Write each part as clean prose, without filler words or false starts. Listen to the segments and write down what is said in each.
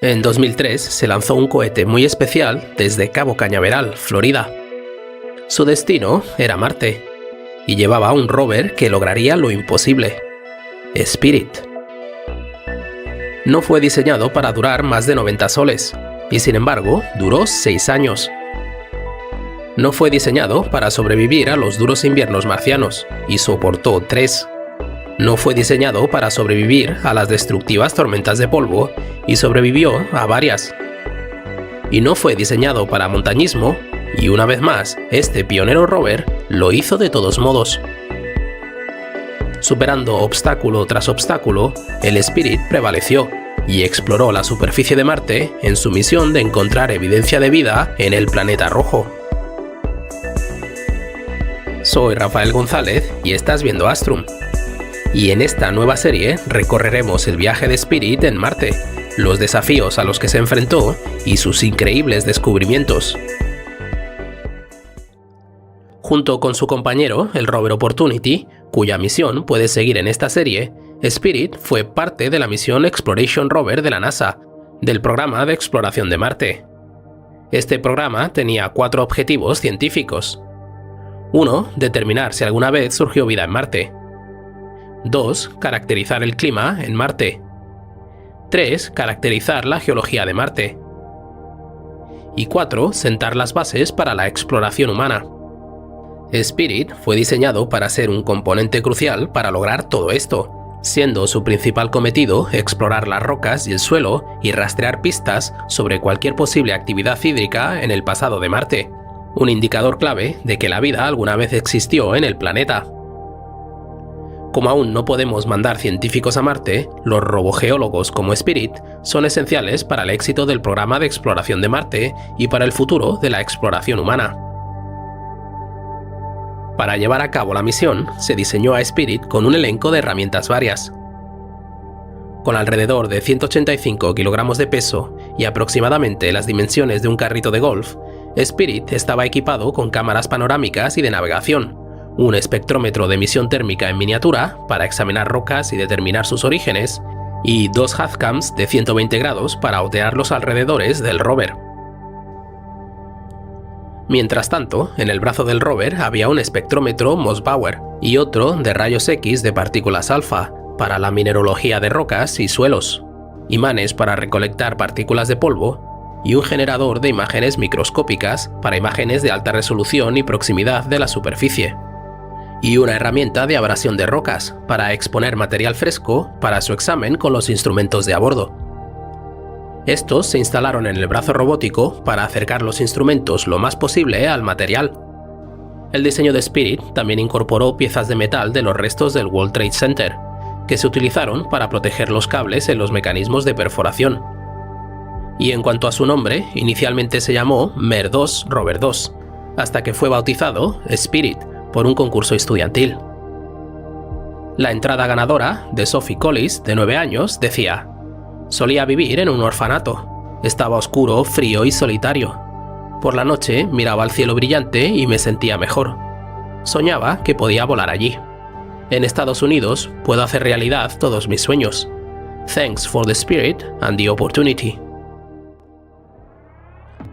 En 2003 se lanzó un cohete muy especial desde Cabo Cañaveral, Florida. Su destino era Marte, y llevaba un rover que lograría lo imposible: Spirit. No fue diseñado para durar más de 90 soles, y sin embargo duró 6 años. No fue diseñado para sobrevivir a los duros inviernos marcianos, y soportó 3. No fue diseñado para sobrevivir a las destructivas tormentas de polvo, y sobrevivió a varias. Y no fue diseñado para montañismo, y una vez más, este pionero rover lo hizo de todos modos. Superando obstáculo tras obstáculo, el Spirit prevaleció y exploró la superficie de Marte en su misión de encontrar evidencia de vida en el planeta rojo. Soy Rafael González y estás viendo Astrum. Y en esta nueva serie recorreremos el viaje de Spirit en Marte, los desafíos a los que se enfrentó y sus increíbles descubrimientos. Junto con su compañero, el rover Opportunity, cuya misión puedes seguir en esta serie, Spirit fue parte de la misión Exploration Rover de la NASA, del programa de exploración de Marte. Este programa tenía 4 objetivos científicos. 1. Determinar si alguna vez surgió vida en Marte. 2. Caracterizar el clima en Marte. 3. Caracterizar la geología de Marte. Y 4. Sentar las bases para la exploración humana. Spirit fue diseñado para ser un componente crucial para lograr todo esto, siendo su principal cometido explorar las rocas y el suelo y rastrear pistas sobre cualquier posible actividad hídrica en el pasado de Marte, un indicador clave de que la vida alguna vez existió en el planeta. Como aún no podemos mandar científicos a Marte, los robogeólogos como Spirit son esenciales para el éxito del programa de exploración de Marte y para el futuro de la exploración humana. Para llevar a cabo la misión, se diseñó a Spirit con un elenco de herramientas varias. Con alrededor de 185 kilogramos de peso y aproximadamente las dimensiones de un carrito de golf, Spirit estaba equipado con cámaras panorámicas y de navegación, un espectrómetro de emisión térmica en miniatura para examinar rocas y determinar sus orígenes, y 2 HazCams de 120 grados para otear los alrededores del rover. Mientras tanto, en el brazo del rover había un espectrómetro Mossbauer y otro de rayos X de partículas alfa para la mineralogía de rocas y suelos, imanes para recolectar partículas de polvo y un generador de imágenes microscópicas para imágenes de alta resolución y proximidad de la superficie, y una herramienta de abrasión de rocas para exponer material fresco para su examen con los instrumentos de a bordo. Estos se instalaron en el brazo robótico para acercar los instrumentos lo más posible al material. El diseño de Spirit también incorporó piezas de metal de los restos del World Trade Center, que se utilizaron para proteger los cables en los mecanismos de perforación. Y en cuanto a su nombre, inicialmente se llamó MER-2 Rover 2, hasta que fue bautizado Spirit por un concurso estudiantil. La entrada ganadora, de Sophie Collis, de 9 años, decía: «Solía vivir en un orfanato. Estaba oscuro, frío y solitario. Por la noche miraba al cielo brillante y me sentía mejor. Soñaba que podía volar allí. En Estados Unidos puedo hacer realidad todos mis sueños. Thanks for the spirit and the opportunity».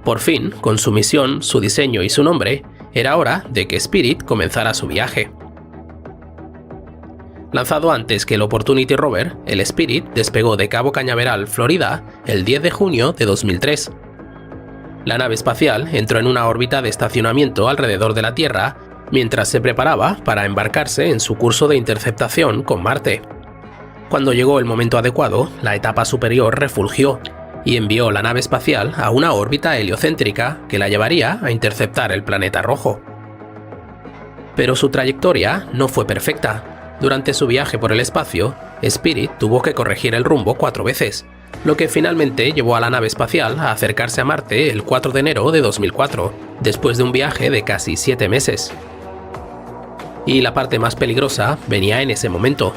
Por fin, con su misión, su diseño y su nombre, era hora de que Spirit comenzara su viaje. Lanzado antes que el Opportunity Rover, el Spirit despegó de Cabo Cañaveral, Florida, el 10 de junio de 2003. La nave espacial entró en una órbita de estacionamiento alrededor de la Tierra mientras se preparaba para embarcarse en su curso de interceptación con Marte. Cuando llegó el momento adecuado, la etapa superior refulgió y envió la nave espacial a una órbita heliocéntrica que la llevaría a interceptar el planeta rojo. Pero su trayectoria no fue perfecta. Durante su viaje por el espacio, Spirit tuvo que corregir el rumbo 4 veces, lo que finalmente llevó a la nave espacial a acercarse a Marte el 4 de enero de 2004, después de un viaje de casi 7 meses. Y la parte más peligrosa venía en ese momento.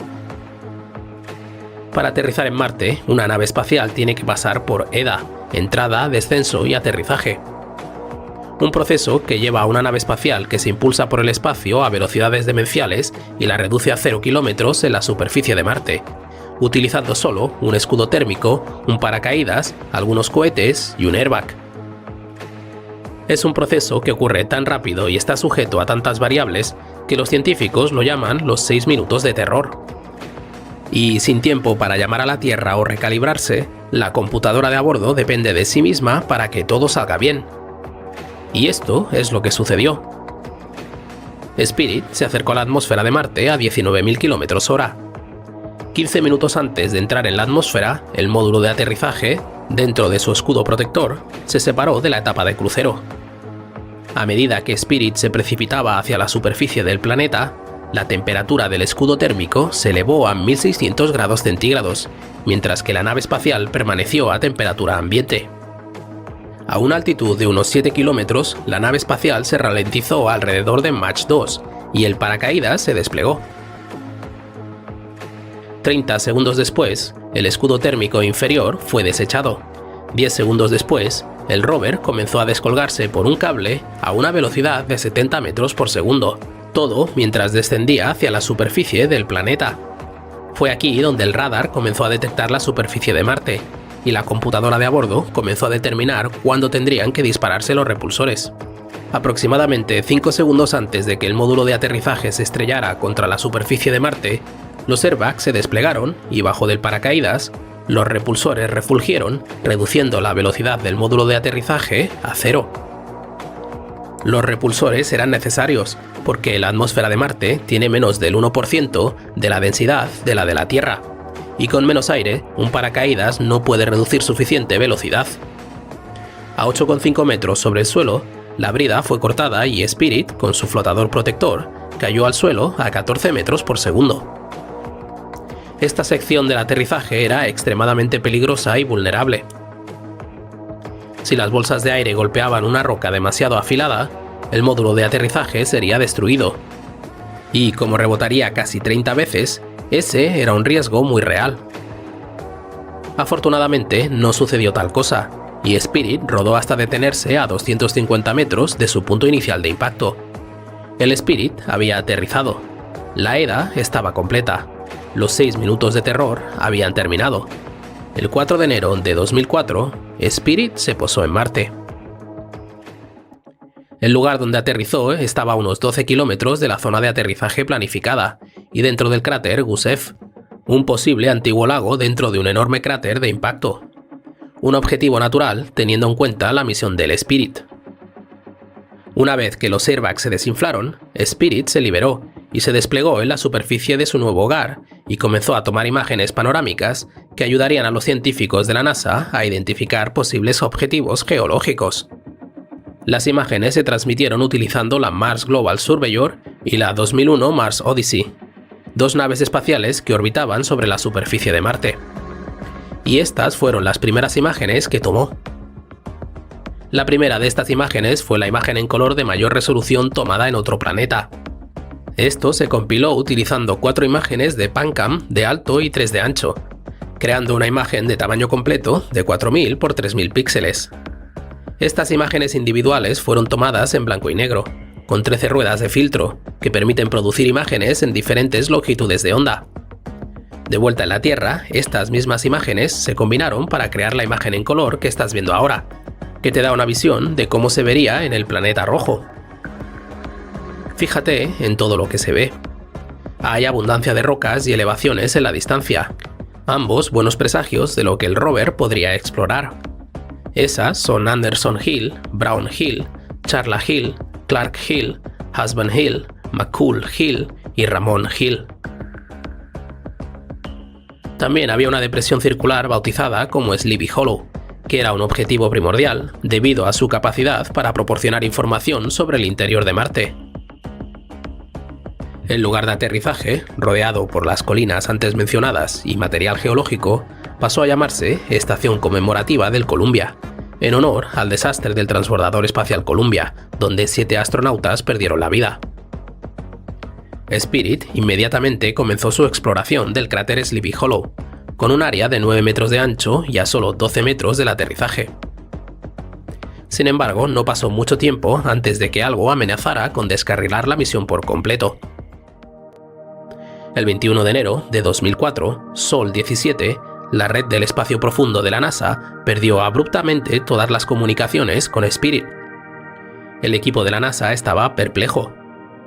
Para aterrizar en Marte, una nave espacial tiene que pasar por EDA, entrada, descenso y aterrizaje. Un proceso que lleva a una nave espacial que se impulsa por el espacio a velocidades demenciales y la reduce a 0 kilómetros en la superficie de Marte, utilizando solo un escudo térmico, un paracaídas, algunos cohetes y un airbag. Es un proceso que ocurre tan rápido y está sujeto a tantas variables que los científicos lo llaman los 6 minutos de terror. Y sin tiempo para llamar a la Tierra o recalibrarse, la computadora de a bordo depende de sí misma para que todo salga bien. Y esto es lo que sucedió. Spirit se acercó a la atmósfera de Marte a 19.000 km/h. 15 minutos antes de entrar en la atmósfera, el módulo de aterrizaje, dentro de su escudo protector, se separó de la etapa de crucero. A medida que Spirit se precipitaba hacia la superficie del planeta, la temperatura del escudo térmico se elevó a 1600 grados centígrados, mientras que la nave espacial permaneció a temperatura ambiente. A una altitud de unos 7 kilómetros, la nave espacial se ralentizó alrededor de Mach 2 y el paracaídas se desplegó. 30 segundos después, el escudo térmico inferior fue desechado. 10 segundos después, el rover comenzó a descolgarse por un cable a una velocidad de 70 metros por segundo, todo mientras descendía hacia la superficie del planeta. Fue aquí donde el radar comenzó a detectar la superficie de Marte, y la computadora de a bordo comenzó a determinar cuándo tendrían que dispararse los repulsores. Aproximadamente 5 segundos antes de que el módulo de aterrizaje se estrellara contra la superficie de Marte, los airbags se desplegaron y bajo del paracaídas, los repulsores refulgieron, reduciendo la velocidad del módulo de aterrizaje a 0. Los repulsores eran necesarios, porque la atmósfera de Marte tiene menos del 1% de la densidad de la de la Tierra, y con menos aire, un paracaídas no puede reducir suficiente velocidad. A 8,5 metros sobre el suelo, la brida fue cortada y Spirit, con su flotador protector, cayó al suelo a 14 metros por segundo. Esta sección del aterrizaje era extremadamente peligrosa y vulnerable. Si las bolsas de aire golpeaban una roca demasiado afilada, el módulo de aterrizaje sería destruido. Y como rebotaría casi 30 veces, ese era un riesgo muy real. Afortunadamente, no sucedió tal cosa, y Spirit rodó hasta detenerse a 250 metros de su punto inicial de impacto. El Spirit había aterrizado. La EDA estaba completa. Los 6 minutos de terror habían terminado. El 4 de enero de 2004, Spirit se posó en Marte. El lugar donde aterrizó estaba a unos 12 kilómetros de la zona de aterrizaje planificada y dentro del cráter Gusev, un posible antiguo lago dentro de un enorme cráter de impacto. Un objetivo natural teniendo en cuenta la misión del Spirit. Una vez que los airbags se desinflaron, Spirit se liberó y se desplegó en la superficie de su nuevo hogar y comenzó a tomar imágenes panorámicas que ayudarían a los científicos de la NASA a identificar posibles objetivos geológicos. Las imágenes se transmitieron utilizando la Mars Global Surveyor y la 2001 Mars Odyssey, dos naves espaciales que orbitaban sobre la superficie de Marte. Y estas fueron las primeras imágenes que tomó. La primera de estas imágenes fue la imagen en color de mayor resolución tomada en otro planeta. Esto se compiló utilizando 4 imágenes de PanCam de alto y 3 de ancho, creando una imagen de tamaño completo de 4000 por 3000 píxeles. Estas imágenes individuales fueron tomadas en blanco y negro, con 13 ruedas de filtro, que permiten producir imágenes en diferentes longitudes de onda. De vuelta en la Tierra, estas mismas imágenes se combinaron para crear la imagen en color que estás viendo ahora, que te da una visión de cómo se vería en el planeta rojo. Fíjate en todo lo que se ve. Hay abundancia de rocas y elevaciones en la distancia, ambos buenos presagios de lo que el rover podría explorar. Esas son Anderson Hill, Brown Hill, Charla Hill, Clark Hill, Husband Hill, McCool Hill y Ramon Hill. También había una depresión circular bautizada como Sleepy Hollow, que era un objetivo primordial debido a su capacidad para proporcionar información sobre el interior de Marte. El lugar de aterrizaje, rodeado por las colinas antes mencionadas y material geológico, pasó a llamarse Estación Conmemorativa del Columbia, en honor al desastre del transbordador espacial Columbia, donde 7 astronautas perdieron la vida. Spirit inmediatamente comenzó su exploración del cráter Sleepy Hollow, con un área de 9 metros de ancho y a solo 12 metros del aterrizaje. Sin embargo, no pasó mucho tiempo antes de que algo amenazara con descarrilar la misión por completo. El 21 de enero de 2004, Sol 17, la red del espacio profundo de la NASA, perdió abruptamente todas las comunicaciones con Spirit. El equipo de la NASA estaba perplejo.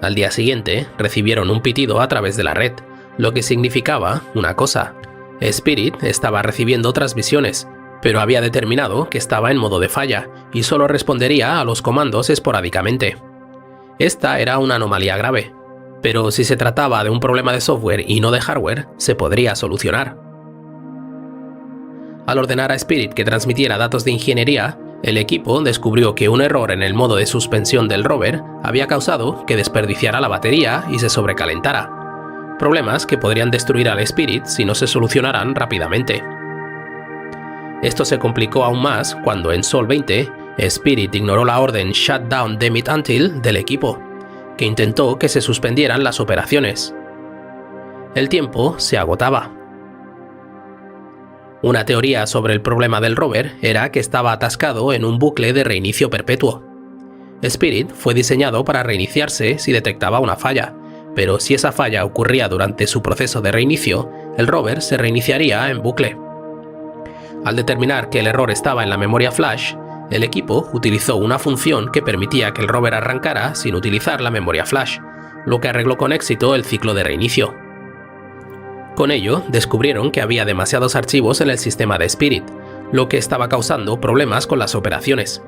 Al día siguiente, recibieron un pitido a través de la red, lo que significaba una cosa. Spirit estaba recibiendo transmisiones, pero había determinado que estaba en modo de falla y solo respondería a los comandos esporádicamente. Esta era una anomalía grave, pero si se trataba de un problema de software y no de hardware, se podría solucionar. Al ordenar a Spirit que transmitiera datos de ingeniería, el equipo descubrió que un error en el modo de suspensión del rover había causado que desperdiciara la batería y se sobrecalentara. Problemas que podrían destruir al Spirit si no se solucionaran rápidamente. Esto se complicó aún más cuando en Sol 20, Spirit ignoró la orden Shut Down Demit Until del equipo, que intentó que se suspendieran las operaciones. El tiempo se agotaba. Una teoría sobre el problema del rover era que estaba atascado en un bucle de reinicio perpetuo. Spirit fue diseñado para reiniciarse si detectaba una falla, pero si esa falla ocurría durante su proceso de reinicio, el rover se reiniciaría en bucle. Al determinar que el error estaba en la memoria flash, el equipo utilizó una función que permitía que el rover arrancara sin utilizar la memoria flash, lo que arregló con éxito el ciclo de reinicio. Con ello, descubrieron que había demasiados archivos en el sistema de Spirit, lo que estaba causando problemas con las operaciones.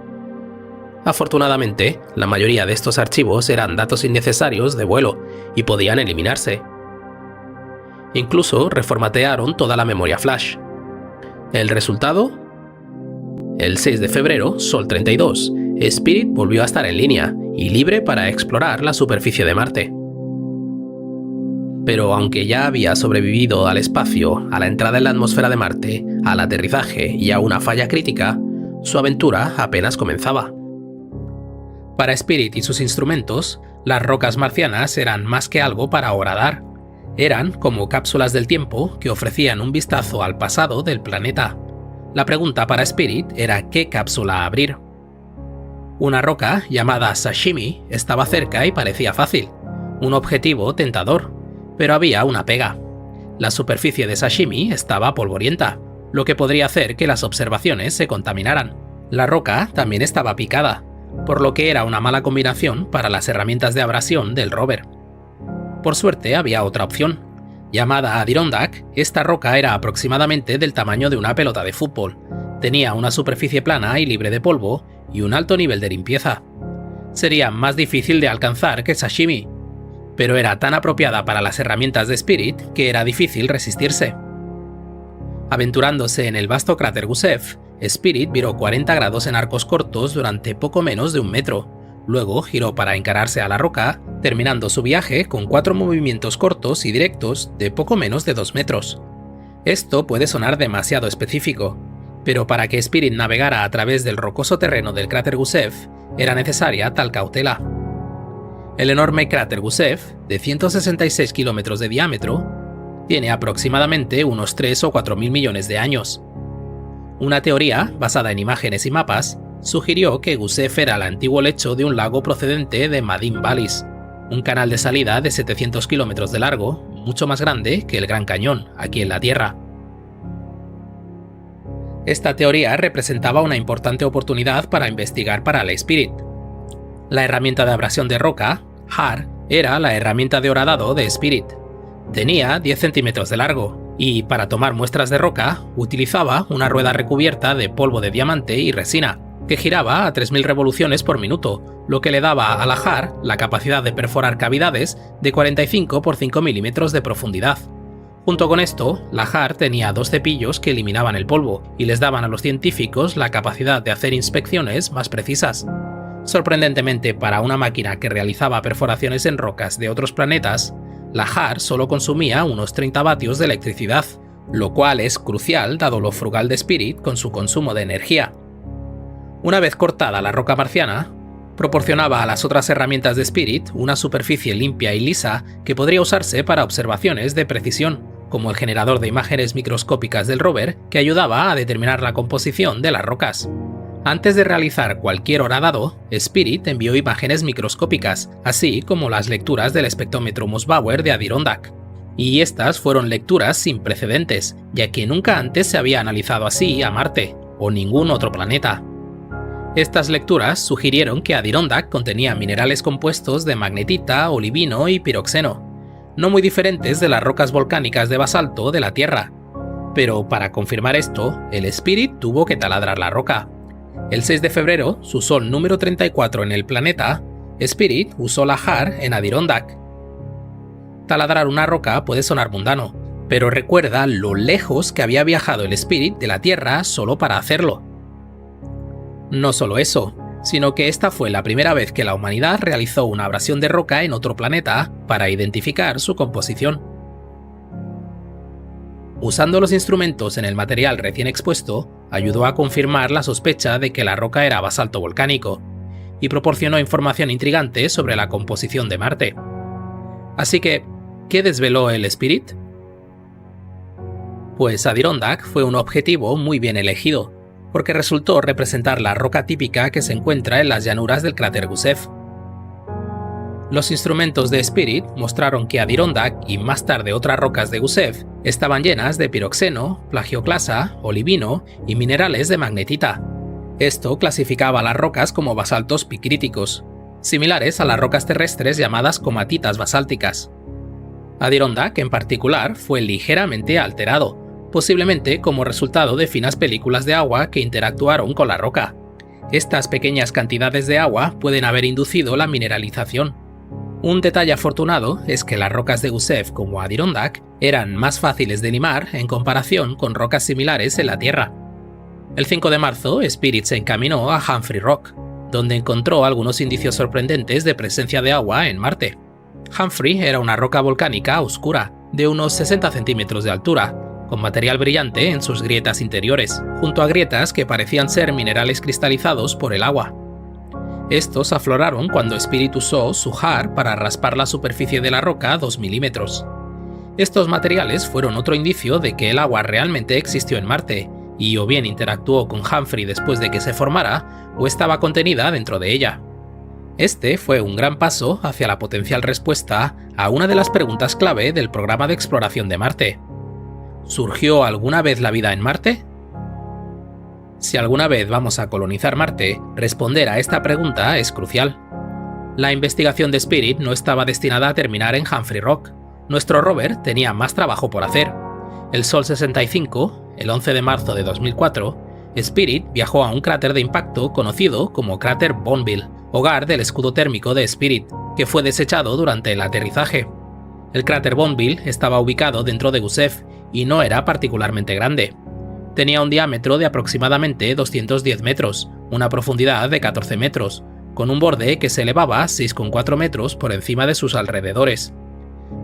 Afortunadamente, la mayoría de estos archivos eran datos innecesarios de vuelo y podían eliminarse. Incluso reformatearon toda la memoria flash. ¿El resultado? El 6 de febrero, Sol 32, Spirit volvió a estar en línea y libre para explorar la superficie de Marte. Pero aunque ya había sobrevivido al espacio, a la entrada en la atmósfera de Marte, al aterrizaje y a una falla crítica, su aventura apenas comenzaba. Para Spirit y sus instrumentos, las rocas marcianas eran más que algo para horadar. Eran como cápsulas del tiempo que ofrecían un vistazo al pasado del planeta. La pregunta para Spirit era qué cápsula abrir. Una roca llamada Sashimi estaba cerca y parecía fácil, un objetivo tentador. Pero había una pega. La superficie de Sashimi estaba polvorienta, lo que podría hacer que las observaciones se contaminaran. La roca también estaba picada, por lo que era una mala combinación para las herramientas de abrasión del rover. Por suerte había otra opción. Llamada Adirondack, esta roca era aproximadamente del tamaño de una pelota de fútbol, tenía una superficie plana y libre de polvo y un alto nivel de limpieza. Sería más difícil de alcanzar que Sashimi, pero era tan apropiada para las herramientas de Spirit que era difícil resistirse. Aventurándose en el vasto cráter Gusev, Spirit viró 40 grados en arcos cortos durante poco menos de 1 metro, luego giró para encararse a la roca, terminando su viaje con 4 movimientos cortos y directos de poco menos de 2 metros. Esto puede sonar demasiado específico, pero para que Spirit navegara a través del rocoso terreno del cráter Gusev, era necesaria tal cautela. El enorme cráter Gusev, de 166 kilómetros de diámetro, tiene aproximadamente unos 3 o 4 mil millones de años. Una teoría, basada en imágenes y mapas, sugirió que Gusev era el antiguo lecho de un lago procedente de Madin Vallis, un canal de salida de 700 kilómetros de largo, mucho más grande que el Gran Cañón, aquí en la Tierra. Esta teoría representaba una importante oportunidad para investigar para la Spirit. La herramienta de abrasión de roca, HAR, era la herramienta de horadado de Spirit. Tenía 10 centímetros de largo y, para tomar muestras de roca, utilizaba una rueda recubierta de polvo de diamante y resina, que giraba a 3000 revoluciones por minuto, lo que le daba a la HAR la capacidad de perforar cavidades de 45 por 5 milímetros de profundidad. Junto con esto, la HAR tenía 2 cepillos que eliminaban el polvo y les daban a los científicos la capacidad de hacer inspecciones más precisas. Sorprendentemente, para una máquina que realizaba perforaciones en rocas de otros planetas, la HAR solo consumía unos 30 vatios de electricidad, lo cual es crucial dado lo frugal de Spirit con su consumo de energía. Una vez cortada la roca marciana, proporcionaba a las otras herramientas de Spirit una superficie limpia y lisa que podría usarse para observaciones de precisión, como el generador de imágenes microscópicas del rover que ayudaba a determinar la composición de las rocas. Antes de realizar cualquier horadado, Spirit envió imágenes microscópicas, así como las lecturas del espectrómetro Mossbauer de Adirondack. Y estas fueron lecturas sin precedentes, ya que nunca antes se había analizado así a Marte, o ningún otro planeta. Estas lecturas sugirieron que Adirondack contenía minerales compuestos de magnetita, olivino y piroxeno, no muy diferentes de las rocas volcánicas de basalto de la Tierra. Pero para confirmar esto, el Spirit tuvo que taladrar la roca. El 6 de febrero, su sol número 34 en el planeta, Spirit usó la JAR en Adirondack. Taladrar una roca puede sonar mundano, pero recuerda lo lejos que había viajado el Spirit de la Tierra solo para hacerlo. No solo eso, sino que esta fue la primera vez que la humanidad realizó una abrasión de roca en otro planeta para identificar su composición. Usando los instrumentos en el material recién expuesto, ayudó a confirmar la sospecha de que la roca era basalto volcánico, y proporcionó información intrigante sobre la composición de Marte. Así que, ¿qué desveló el Spirit? Pues Adirondack fue un objetivo muy bien elegido, porque resultó representar la roca típica que se encuentra en las llanuras del cráter Gusev. Los instrumentos de Spirit mostraron que Adirondack y más tarde otras rocas de Gusev estaban llenas de piroxeno, plagioclasa, olivino y minerales de magnetita. Esto clasificaba a las rocas como basaltos picríticos, similares a las rocas terrestres llamadas comatitas basálticas. Adirondack en particular fue ligeramente alterado, posiblemente como resultado de finas películas de agua que interactuaron con la roca. Estas pequeñas cantidades de agua pueden haber inducido la mineralización. Un detalle afortunado es que las rocas de Gusev como Adirondack eran más fáciles de limar en comparación con rocas similares en la Tierra. El 5 de marzo, Spirit se encaminó a Humphrey Rock, donde encontró algunos indicios sorprendentes de presencia de agua en Marte. Humphrey era una roca volcánica oscura, de unos 60 centímetros de altura, con material brillante en sus grietas interiores, junto a grietas que parecían ser minerales cristalizados por el agua. Estos afloraron cuando Spirit usó su JAR para raspar la superficie de la roca 2 milímetros. Estos materiales fueron otro indicio de que el agua realmente existió en Marte, y o bien interactuó con Humphrey después de que se formara, o estaba contenida dentro de ella. Este fue un gran paso hacia la potencial respuesta a una de las preguntas clave del programa de exploración de Marte. ¿Surgió alguna vez la vida en Marte? Si alguna vez vamos a colonizar Marte, responder a esta pregunta es crucial. La investigación de Spirit no estaba destinada a terminar en Humphrey Rock. Nuestro rover tenía más trabajo por hacer. El Sol 65, el 11 de marzo de 2004, Spirit viajó a un cráter de impacto conocido como cráter Bonneville, hogar del escudo térmico de Spirit, que fue desechado durante el aterrizaje. El cráter Bonneville estaba ubicado dentro de Gusev y no era particularmente grande. Tenía un diámetro de aproximadamente 210 metros, una profundidad de 14 metros, con un borde que se elevaba 6,4 metros por encima de sus alrededores.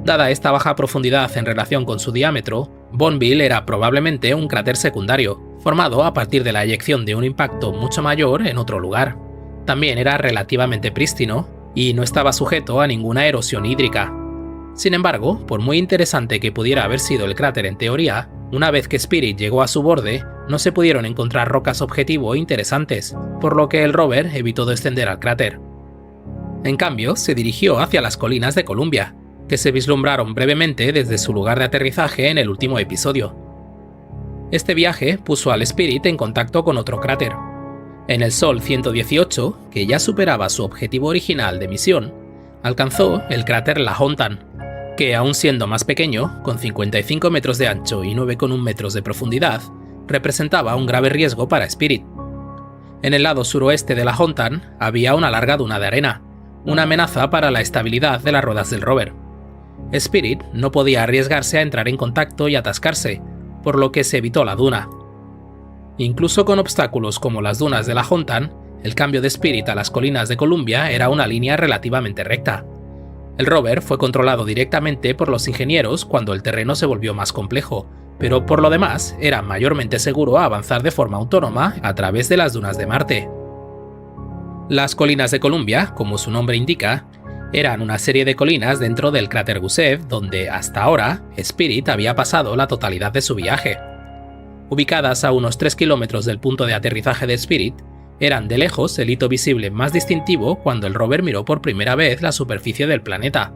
Dada esta baja profundidad en relación con su diámetro, Bonneville era probablemente un cráter secundario, formado a partir de la eyección de un impacto mucho mayor en otro lugar. También era relativamente prístino y no estaba sujeto a ninguna erosión hídrica. Sin embargo, por muy interesante que pudiera haber sido el cráter en teoría, una vez que Spirit llegó a su borde, no se pudieron encontrar rocas objetivo interesantes, por lo que el rover evitó descender al cráter. En cambio, se dirigió hacia las colinas de Columbia, que se vislumbraron brevemente desde su lugar de aterrizaje en el último episodio. Este viaje puso al Spirit en contacto con otro cráter. En el Sol 118, que ya superaba su objetivo original de misión, alcanzó el cráter Lahontan, que aun siendo más pequeño, con 55 metros de ancho y 9,1 metros de profundidad, representaba un grave riesgo para Spirit. En el lado suroeste de Lahontan había una larga duna de arena, una amenaza para la estabilidad de las ruedas del rover. Spirit no podía arriesgarse a entrar en contacto y atascarse, por lo que se evitó la duna. Incluso con obstáculos como las dunas de Lahontan, el cambio de Spirit a las colinas de Columbia era una línea relativamente recta. El rover fue controlado directamente por los ingenieros cuando el terreno se volvió más complejo, pero por lo demás era mayormente seguro avanzar de forma autónoma a través de las dunas de Marte. Las colinas de Columbia, como su nombre indica, eran una serie de colinas dentro del cráter Gusev donde, hasta ahora, Spirit había pasado la totalidad de su viaje. Ubicadas a unos 3 kilómetros del punto de aterrizaje de Spirit, eran de lejos el hito visible más distintivo cuando el rover miró por primera vez la superficie del planeta.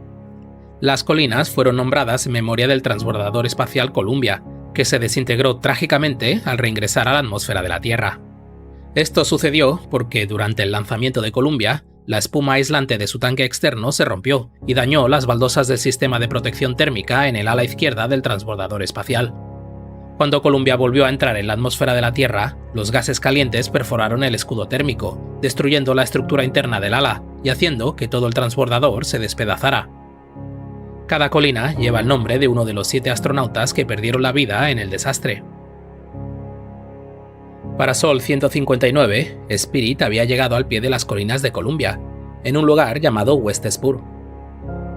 Las colinas fueron nombradas en memoria del transbordador espacial Columbia, que se desintegró trágicamente al reingresar a la atmósfera de la Tierra. Esto sucedió porque durante el lanzamiento de Columbia, la espuma aislante de su tanque externo se rompió y dañó las baldosas del sistema de protección térmica en el ala izquierda del transbordador espacial. Cuando Columbia volvió a entrar en la atmósfera de la Tierra, los gases calientes perforaron el escudo térmico, destruyendo la estructura interna del ala y haciendo que todo el transbordador se despedazara. Cada colina lleva el nombre de uno de los 7 astronautas que perdieron la vida en el desastre. Para Sol 159, Spirit había llegado al pie de las colinas de Columbia, en un lugar llamado West Spur.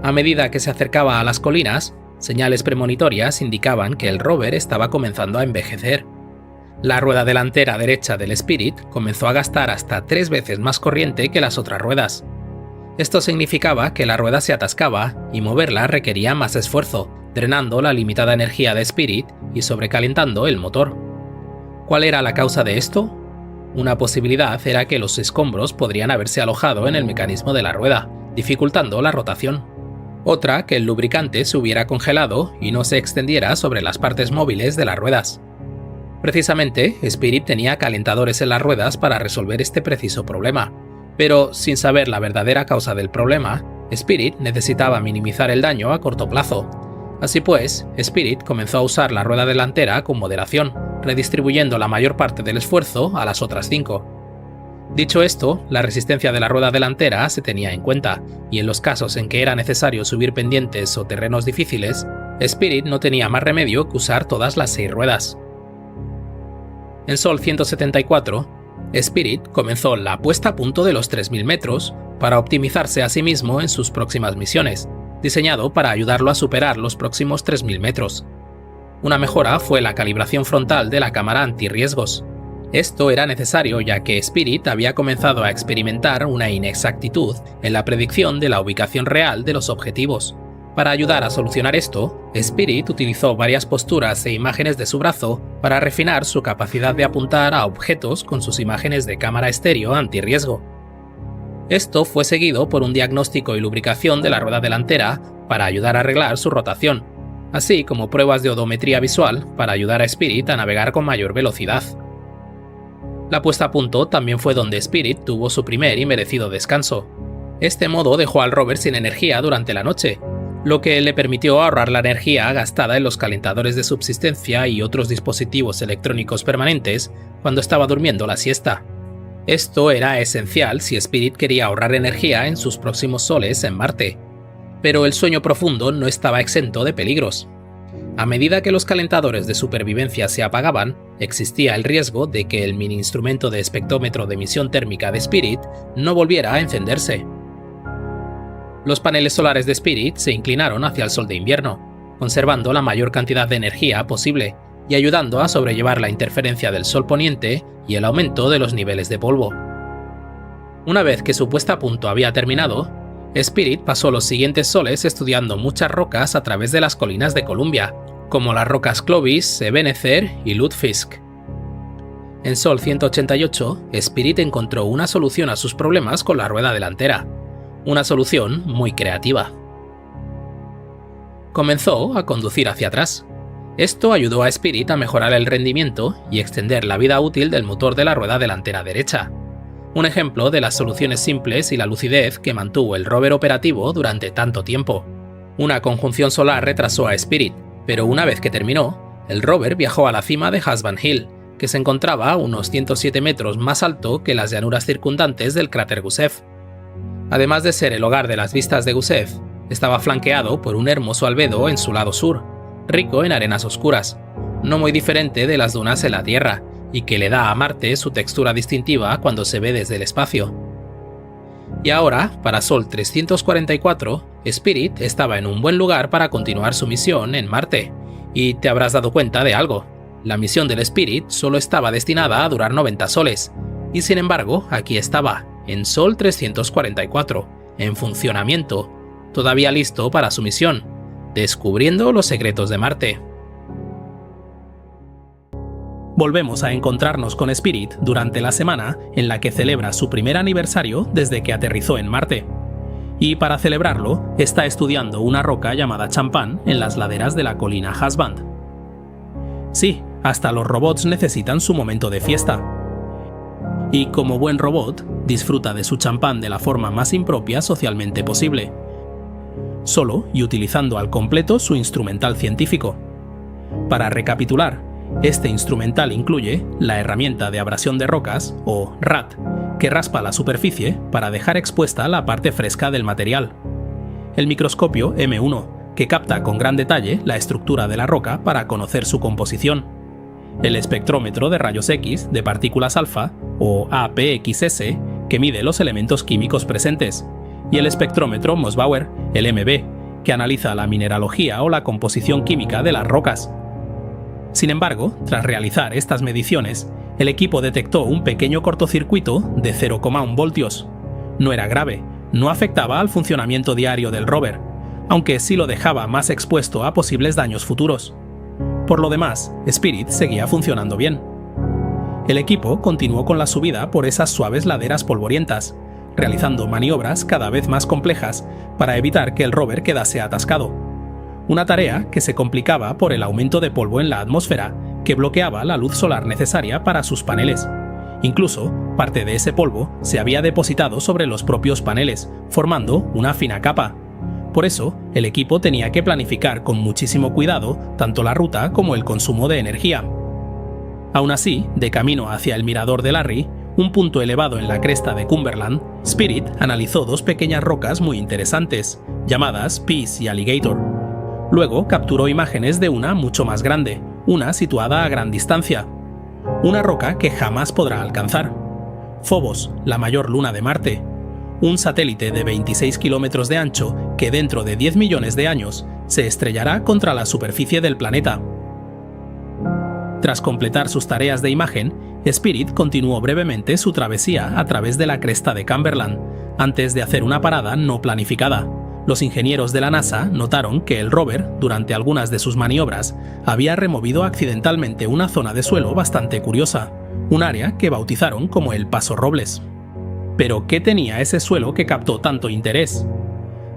A medida que se acercaba a las colinas, señales premonitorias indicaban que el rover estaba comenzando a envejecer. La rueda delantera derecha del Spirit comenzó a gastar hasta 3 veces más corriente que las otras ruedas. Esto significaba que la rueda se atascaba y moverla requería más esfuerzo, drenando la limitada energía de Spirit y sobrecalentando el motor. ¿Cuál era la causa de esto? Una posibilidad era que los escombros podrían haberse alojado en el mecanismo de la rueda, dificultando la rotación. Otra, que el lubricante se hubiera congelado y no se extendiera sobre las partes móviles de las ruedas. Precisamente, Spirit tenía calentadores en las ruedas para resolver este preciso problema, pero sin saber la verdadera causa del problema, Spirit necesitaba minimizar el daño a corto plazo. Así pues, Spirit comenzó a usar la rueda delantera con moderación, redistribuyendo la mayor parte del esfuerzo a las otras 5. Dicho esto, la resistencia de la rueda delantera se tenía en cuenta, y en los casos en que era necesario subir pendientes o terrenos difíciles, Spirit no tenía más remedio que usar todas las 6 ruedas. En Sol 174, Spirit comenzó la puesta a punto de los 3000 metros para optimizarse a sí mismo en sus próximas misiones, diseñado para ayudarlo a superar los próximos 3000 metros. Una mejora fue la calibración frontal de la cámara antirriesgos. Esto era necesario ya que Spirit había comenzado a experimentar una inexactitud en la predicción de la ubicación real de los objetivos. Para ayudar a solucionar esto, Spirit utilizó varias posturas e imágenes de su brazo para refinar su capacidad de apuntar a objetos con sus imágenes de cámara estéreo antirriesgo. Esto fue seguido por un diagnóstico y lubricación de la rueda delantera para ayudar a arreglar su rotación, así como pruebas de odometría visual para ayudar a Spirit a navegar con mayor velocidad. La puesta a punto también fue donde Spirit tuvo su primer y merecido descanso. Este modo dejó al rover sin energía durante la noche, lo que le permitió ahorrar la energía gastada en los calentadores de subsistencia y otros dispositivos electrónicos permanentes cuando estaba durmiendo la siesta. Esto era esencial si Spirit quería ahorrar energía en sus próximos soles en Marte. Pero el sueño profundo no estaba exento de peligros. A medida que los calentadores de supervivencia se apagaban, existía el riesgo de que el mini instrumento de espectrómetro de emisión térmica de Spirit no volviera a encenderse. Los paneles solares de Spirit se inclinaron hacia el sol de invierno, conservando la mayor cantidad de energía posible y ayudando a sobrellevar la interferencia del sol poniente y el aumento de los niveles de polvo. Una vez que su puesta a punto había terminado, Spirit pasó los siguientes soles estudiando muchas rocas a través de las colinas de Columbia, como las rocas Clovis, Ebenezer y Lutefisk. En Sol 188, Spirit encontró una solución a sus problemas con la rueda delantera, una solución muy creativa. Comenzó a conducir hacia atrás. Esto ayudó a Spirit a mejorar el rendimiento y extender la vida útil del motor de la rueda delantera derecha. Un ejemplo de las soluciones simples y la lucidez que mantuvo el rover operativo durante tanto tiempo. Una conjunción solar retrasó a Spirit, pero una vez que terminó, el rover viajó a la cima de Husband Hill, que se encontraba a unos 107 metros más alto que las llanuras circundantes del cráter Gusev. Además de ser el hogar de las vistas de Gusev, estaba flanqueado por un hermoso albedo en su lado sur, rico en arenas oscuras, no muy diferente de las dunas en la Tierra, y que le da a Marte su textura distintiva cuando se ve desde el espacio. Y ahora, para Sol 344, Spirit estaba en un buen lugar para continuar su misión en Marte. Y te habrás dado cuenta de algo. La misión del Spirit solo estaba destinada a durar 90 soles, y sin embargo, aquí estaba, en Sol 344, en funcionamiento, todavía listo para su misión, descubriendo los secretos de Marte. Volvemos a encontrarnos con Spirit durante la semana en la que celebra su primer aniversario desde que aterrizó en Marte. y para celebrarlo está estudiando una roca llamada Champán en las laderas de la colina Husband. Sí, hasta los robots necesitan su momento de fiesta. Y como buen robot, disfruta de su champán de la forma más impropia socialmente posible, solo y utilizando al completo su instrumental científico. Para recapitular, este instrumental incluye la herramienta de abrasión de rocas, o RAT, que raspa la superficie para dejar expuesta la parte fresca del material, el microscopio M1, que capta con gran detalle la estructura de la roca para conocer su composición, el espectrómetro de rayos X de partículas alfa, o APXS, que mide los elementos químicos presentes, y el espectrómetro Mossbauer, el MB, que analiza la mineralogía o la composición química de las rocas. Sin embargo, tras realizar estas mediciones, el equipo detectó un pequeño cortocircuito de 0,1 voltios. No era grave, no afectaba al funcionamiento diario del rover, aunque sí lo dejaba más expuesto a posibles daños futuros. Por lo demás, Spirit seguía funcionando bien. El equipo continuó con la subida por esas suaves laderas polvorientas, realizando maniobras cada vez más complejas para evitar que el rover quedase atascado. Una tarea que se complicaba por el aumento de polvo en la atmósfera, que bloqueaba la luz solar necesaria para sus paneles. Incluso, parte de ese polvo se había depositado sobre los propios paneles, formando una fina capa. Por eso, el equipo tenía que planificar con muchísimo cuidado tanto la ruta como el consumo de energía. Aún así, de camino hacia el mirador de Larry, un punto elevado en la cresta de Cumberland, Spirit analizó dos pequeñas rocas muy interesantes, llamadas Peace y Alligator. Luego capturó imágenes de una mucho más grande, una situada a gran distancia. Una roca que jamás podrá alcanzar. Phobos, la mayor luna de Marte. Un satélite de 26 kilómetros de ancho que dentro de 10 millones de años se estrellará contra la superficie del planeta. Tras completar sus tareas de imagen, Spirit continuó brevemente su travesía a través de la cresta de Cumberland, antes de hacer una parada no planificada. Los ingenieros de la NASA notaron que el rover, durante algunas de sus maniobras, había removido accidentalmente una zona de suelo bastante curiosa, un área que bautizaron como el Paso Robles. ¿Pero qué tenía ese suelo que captó tanto interés?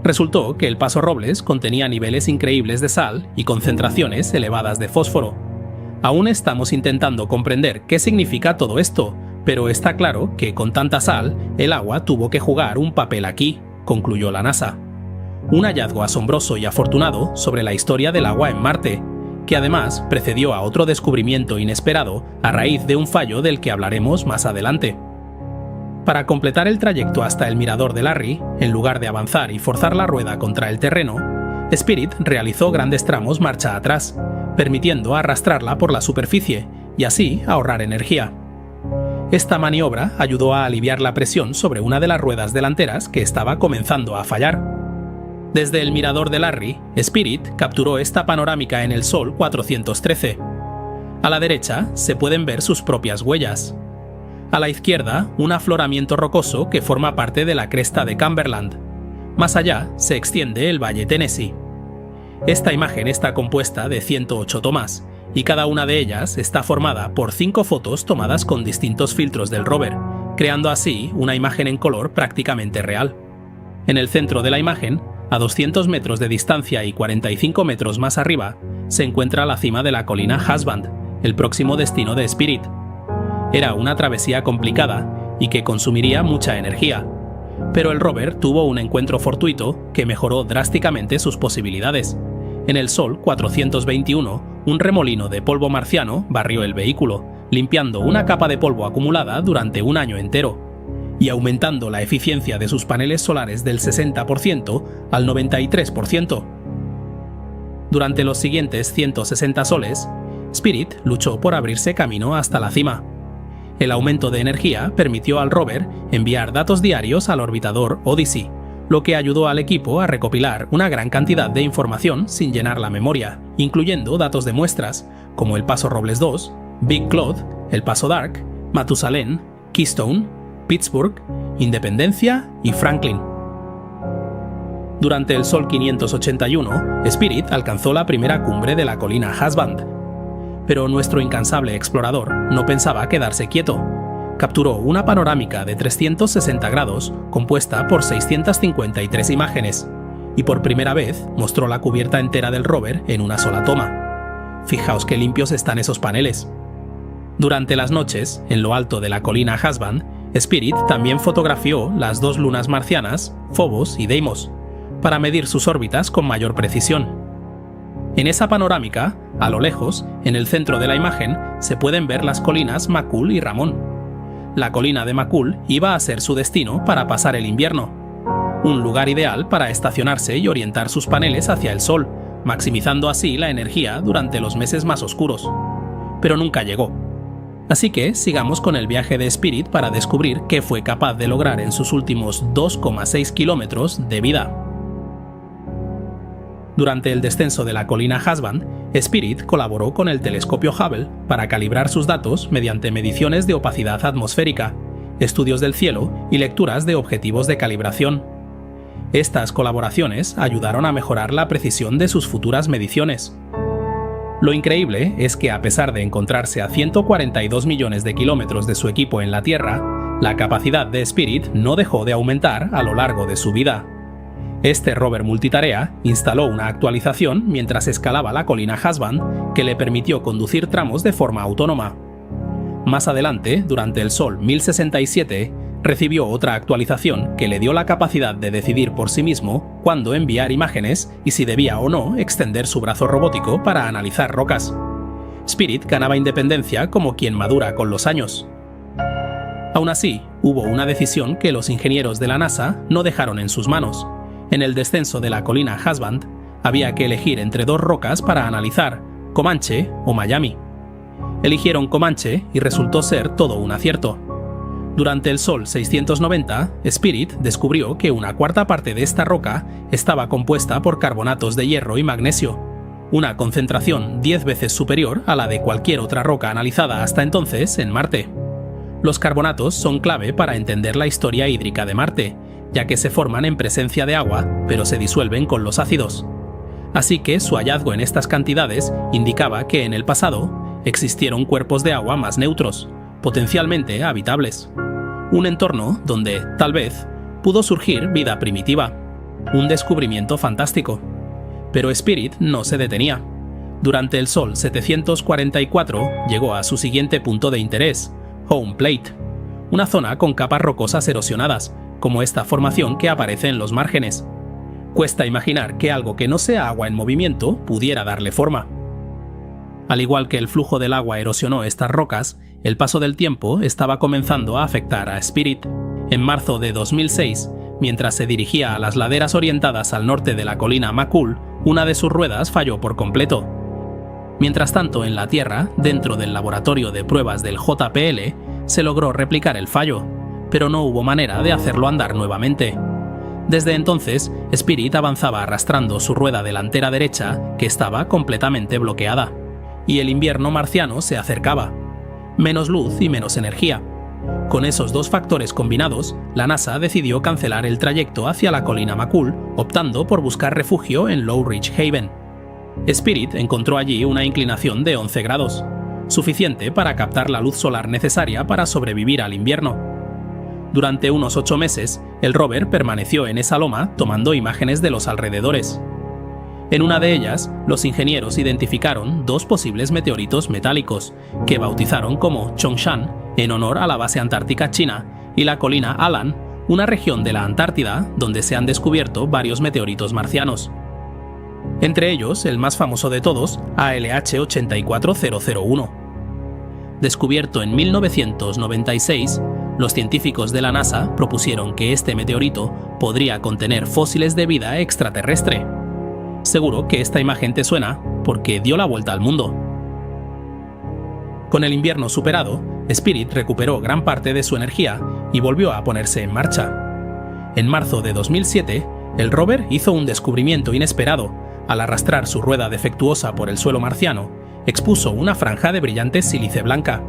Resultó que el Paso Robles contenía niveles increíbles de sal y concentraciones elevadas de fósforo. Aún estamos intentando comprender qué significa todo esto, pero está claro que con tanta sal, el agua tuvo que jugar un papel aquí, concluyó la NASA. Un hallazgo asombroso y afortunado sobre la historia del agua en Marte, que además precedió a otro descubrimiento inesperado a raíz de un fallo del que hablaremos más adelante. Para completar el trayecto hasta el mirador de Larry, en lugar de avanzar y forzar la rueda contra el terreno, Spirit realizó grandes tramos marcha atrás, permitiendo arrastrarla por la superficie y así ahorrar energía. Esta maniobra ayudó a aliviar la presión sobre una de las ruedas delanteras que estaba comenzando a fallar. Desde el mirador de Larry, Spirit capturó esta panorámica en el Sol 413. A la derecha se pueden ver sus propias huellas. A la izquierda, un afloramiento rocoso que forma parte de la cresta de Cumberland. Más allá se extiende el Valle Tennessee. Esta imagen está compuesta de 108 tomas, y cada una de ellas está formada por 5 fotos tomadas con distintos filtros del rover, creando así una imagen en color prácticamente real. En el centro de la imagen, a 200 metros de distancia y 45 metros más arriba, se encuentra la cima de la colina Husband, el próximo destino de Spirit. Era una travesía complicada y que consumiría mucha energía, pero el rover tuvo un encuentro fortuito que mejoró drásticamente sus posibilidades. En el Sol 421, un remolino de polvo marciano barrió el vehículo, limpiando una capa de polvo acumulada durante un año entero, y aumentando la eficiencia de sus paneles solares del 60% al 93%. Durante los siguientes 160 soles, Spirit luchó por abrirse camino hasta la cima. El aumento de energía permitió al rover enviar datos diarios al orbitador Odyssey, lo que ayudó al equipo a recopilar una gran cantidad de información sin llenar la memoria, incluyendo datos de muestras, como el Paso Robles 2, Big Cloud, el Paso Dark, Matusalén, Keystone, Pittsburgh, Independencia y Franklin. Durante el Sol 581, Spirit alcanzó la primera cumbre de la colina Husband. Pero nuestro incansable explorador no pensaba quedarse quieto. capturó una panorámica de 360 grados compuesta por 653 imágenes, y por primera vez mostró la cubierta entera del rover en una sola toma. Fijaos qué limpios están esos paneles. Durante las noches, en lo alto de la colina Husband, Spirit también fotografió las dos lunas marcianas, Phobos y Deimos, para medir sus órbitas con mayor precisión. En esa panorámica, a lo lejos, en el centro de la imagen, se pueden ver las colinas Macul y Ramón. La colina de Macul iba a ser su destino para pasar el invierno, un lugar ideal para estacionarse y orientar sus paneles hacia el sol, maximizando así la energía durante los meses más oscuros. Pero nunca llegó. Así que sigamos con el viaje de Spirit para descubrir qué fue capaz de lograr en sus últimos 2,6 kilómetros de vida. Durante el descenso de la colina Husband, Spirit colaboró con el telescopio Hubble para calibrar sus datos mediante mediciones de opacidad atmosférica, estudios del cielo y lecturas de objetivos de calibración. Estas colaboraciones ayudaron a mejorar la precisión de sus futuras mediciones. Lo increíble es que a pesar de encontrarse a 142 millones de kilómetros de su equipo en la Tierra, la capacidad de Spirit no dejó de aumentar a lo largo de su vida. Este rover multitarea instaló una actualización mientras escalaba la colina Husband que le permitió conducir tramos de forma autónoma. Más adelante, durante el Sol 1067, recibió otra actualización que le dio la capacidad de decidir por sí mismo cuándo enviar imágenes y si debía o no extender su brazo robótico para analizar rocas. Spirit ganaba independencia como quien madura con los años. Aún así, hubo una decisión que los ingenieros de la NASA no dejaron en sus manos. En el descenso de la colina Husband, había que elegir entre dos rocas para analizar, Comanche o Miami. Eligieron Comanche y resultó ser todo un acierto. Durante el Sol 690, Spirit descubrió que una cuarta parte de esta roca estaba compuesta por carbonatos de hierro y magnesio, una concentración 10 veces superior a la de cualquier otra roca analizada hasta entonces en Marte. Los carbonatos son clave para entender la historia hídrica de Marte, ya que se forman en presencia de agua, pero se disuelven con los ácidos. Así que su hallazgo en estas cantidades indicaba que en el pasado existieron cuerpos de agua más neutros, potencialmente habitables. Un entorno donde, tal vez, pudo surgir vida primitiva. Un descubrimiento fantástico. Pero Spirit no se detenía. Durante el Sol 744 llegó a su siguiente punto de interés, Home Plate, una zona con capas rocosas erosionadas, como esta formación que aparece en los márgenes. Cuesta imaginar que algo que no sea agua en movimiento pudiera darle forma. Al igual que el flujo del agua erosionó estas rocas, el paso del tiempo estaba comenzando a afectar a Spirit. En marzo de 2006, mientras se dirigía a las laderas orientadas al norte de la colina Macul, una de sus ruedas falló por completo. Mientras tanto, en la Tierra, dentro del laboratorio de pruebas del JPL, se logró replicar el fallo, pero no hubo manera de hacerlo andar nuevamente. Desde entonces, Spirit avanzaba arrastrando su rueda delantera derecha, que estaba completamente bloqueada, y el invierno marciano se acercaba. Menos luz y menos energía. Con esos dos factores combinados, la NASA decidió cancelar el trayecto hacia la colina Macul, optando por buscar refugio en Low Ridge Haven. Spirit encontró allí una inclinación de 11 grados, suficiente para captar la luz solar necesaria para sobrevivir al invierno. Durante unos 8 meses, el rover permaneció en esa loma tomando imágenes de los alrededores. En una de ellas, los ingenieros identificaron dos posibles meteoritos metálicos, que bautizaron como Chongshan, en honor a la base antártica china, y la colina Alan, una región de la Antártida donde se han descubierto varios meteoritos marcianos. Entre ellos, el más famoso de todos, ALH 84001. Descubierto en 1996, los científicos de la NASA propusieron que este meteorito podría contener fósiles de vida extraterrestre. Seguro que esta imagen te suena porque dio la vuelta al mundo. Con el invierno superado, Spirit recuperó gran parte de su energía y volvió a ponerse en marcha. En marzo de 2007, el rover hizo un descubrimiento inesperado. Al arrastrar su rueda defectuosa por el suelo marciano, expuso una franja de brillante sílice blanca.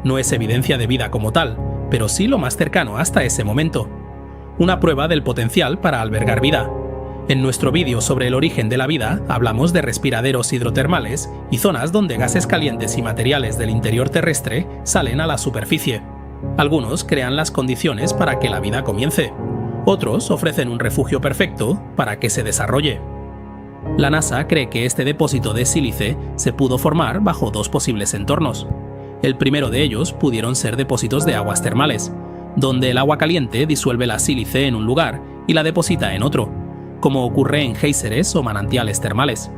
No es evidencia de vida como tal, pero sí lo más cercano hasta ese momento. Una prueba del potencial para albergar vida. En nuestro vídeo sobre el origen de la vida hablamos de respiraderos hidrotermales y zonas donde gases calientes y materiales del interior terrestre salen a la superficie. Algunos crean las condiciones para que la vida comience. Otros ofrecen un refugio perfecto para que se desarrolle. La NASA cree que este depósito de sílice se pudo formar bajo dos posibles entornos. El primero de ellos pudieron ser depósitos de aguas termales, donde el agua caliente disuelve la sílice en un lugar y la deposita en otro, como ocurre en géiseres o manantiales termales.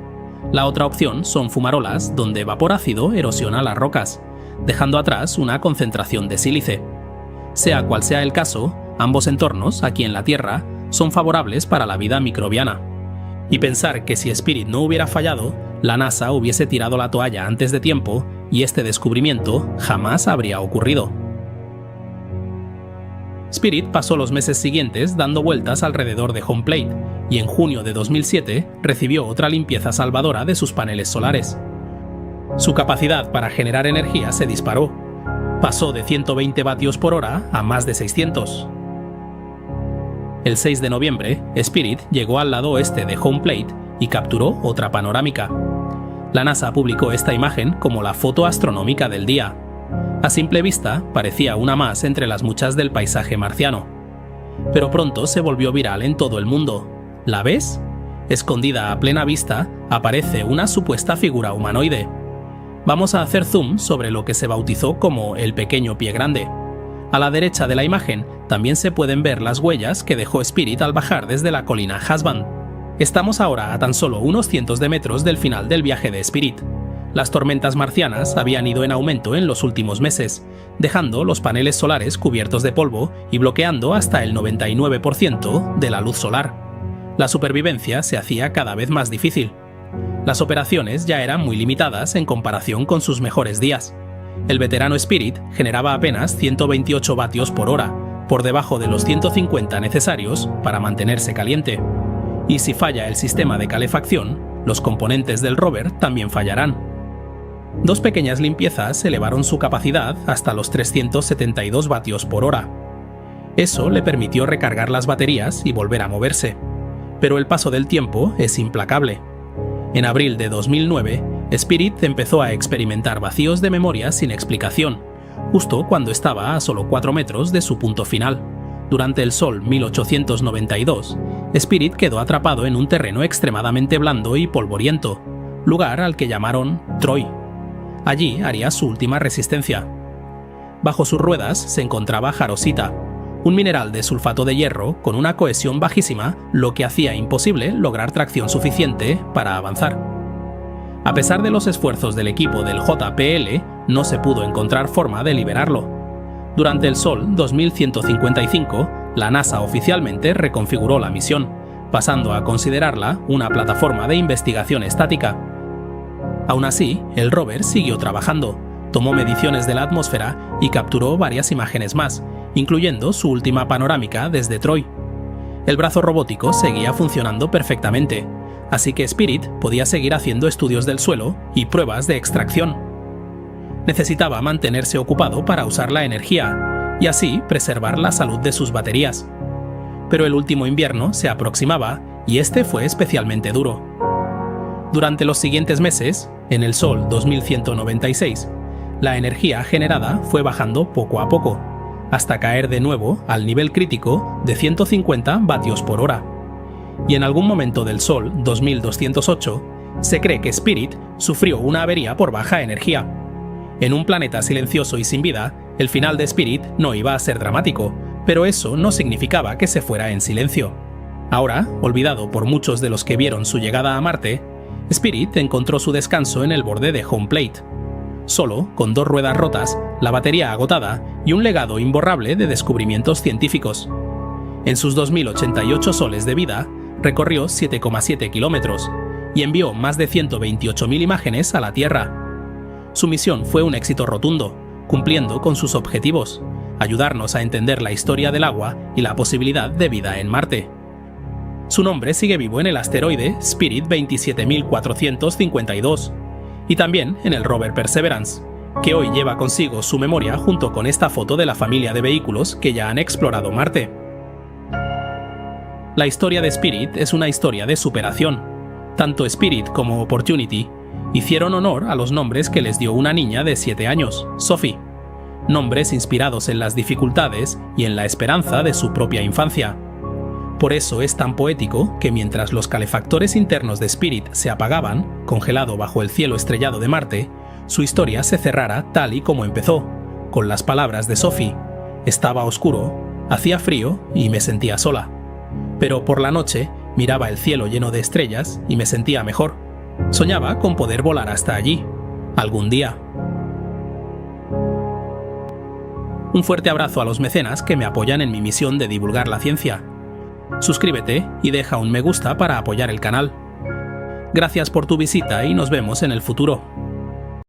La otra opción son fumarolas donde vapor ácido erosiona las rocas, dejando atrás una concentración de sílice. Sea cual sea el caso, ambos entornos, aquí en la Tierra, son favorables para la vida microbiana. Y pensar que si Spirit no hubiera fallado, la NASA hubiese tirado la toalla antes de tiempo y este descubrimiento jamás habría ocurrido. Spirit pasó los meses siguientes dando vueltas alrededor de Home Plate y en junio de 2007 recibió otra limpieza salvadora de sus paneles solares. Su capacidad para generar energía se disparó. Pasó de 120 vatios por hora a más de 600. El 6 de noviembre, Spirit llegó al lado oeste de Home Plate y capturó otra panorámica. La NASA publicó esta imagen como la foto astronómica del día. A simple vista, parecía una más entre las muchas del paisaje marciano. Pero pronto se volvió viral en todo el mundo. ¿La ves? Escondida a plena vista, aparece una supuesta figura humanoide. Vamos a hacer zoom sobre lo que se bautizó como el pequeño pie grande. A la derecha de la imagen también se pueden ver las huellas que dejó Spirit al bajar desde la colina Husband. Estamos ahora a tan solo unos cientos de metros del final del viaje de Spirit. Las tormentas marcianas habían ido en aumento en los últimos meses, dejando los paneles solares cubiertos de polvo y bloqueando hasta el 99% de la luz solar. La supervivencia se hacía cada vez más difícil. Las operaciones ya eran muy limitadas en comparación con sus mejores días. El veterano Spirit generaba apenas 128 vatios por hora, por debajo de los 150 necesarios para mantenerse caliente. Y si falla el sistema de calefacción, los componentes del rover también fallarán. Dos pequeñas limpiezas elevaron su capacidad hasta los 372 vatios por hora. Eso le permitió recargar las baterías y volver a moverse. Pero el paso del tiempo es implacable. En abril de 2009, Spirit empezó a experimentar vacíos de memoria sin explicación, justo cuando estaba a solo 4 metros de su punto final. Durante el Sol 1892, Spirit quedó atrapado en un terreno extremadamente blando y polvoriento, lugar al que llamaron Troy. Allí haría su última resistencia. Bajo sus ruedas se encontraba jarosita, un mineral de sulfato de hierro con una cohesión bajísima, lo que hacía imposible lograr tracción suficiente para avanzar. A pesar de los esfuerzos del equipo del JPL, no se pudo encontrar forma de liberarlo. Durante el Sol 2155, la NASA oficialmente reconfiguró la misión, pasando a considerarla una plataforma de investigación estática. Aún así, el rover siguió trabajando, tomó mediciones de la atmósfera y capturó varias imágenes más, incluyendo su última panorámica desde Troy. El brazo robótico seguía funcionando perfectamente, así que Spirit podía seguir haciendo estudios del suelo y pruebas de extracción. Necesitaba mantenerse ocupado para usar la energía y así preservar la salud de sus baterías. Pero el último invierno se aproximaba y este fue especialmente duro. Durante los siguientes meses, en el Sol 2196, la energía generada fue bajando poco a poco, hasta caer de nuevo al nivel crítico de 150 vatios por hora. Y en algún momento del Sol 2208, se cree que Spirit sufrió una avería por baja energía. En un planeta silencioso y sin vida, el final de Spirit no iba a ser dramático, pero eso no significaba que se fuera en silencio. Ahora, olvidado por muchos de los que vieron su llegada a Marte, Spirit encontró su descanso en el borde de Home Plate. Solo, con 2 ruedas rotas, la batería agotada y un legado imborrable de descubrimientos científicos. En sus 2088 soles de vida, recorrió 7,7 kilómetros y envió más de 128.000 imágenes a la Tierra. Su misión fue un éxito rotundo, cumpliendo con sus objetivos: ayudarnos a entender la historia del agua y la posibilidad de vida en Marte. Su nombre sigue vivo en el asteroide Spirit 27452 y también en el rover Perseverance, que hoy lleva consigo su memoria junto con esta foto de la familia de vehículos que ya han explorado Marte. La historia de Spirit es una historia de superación. Tanto Spirit como Opportunity hicieron honor a los nombres que les dio una niña de 7 años, Sophie. nombres inspirados en las dificultades y en la esperanza de su propia infancia. Por eso es tan poético que mientras los calefactores internos de Spirit se apagaban, congelado bajo el cielo estrellado de Marte, su historia se cerrara tal y como empezó, con las palabras de Sophie: estaba oscuro, hacía frío y me sentía sola. Pero por la noche miraba el cielo lleno de estrellas y me sentía mejor. Soñaba con poder volar hasta allí, algún día. Un fuerte abrazo a los mecenas que me apoyan en mi misión de divulgar la ciencia. Suscríbete y deja un me gusta para apoyar el canal. Gracias por tu visita y nos vemos en el futuro.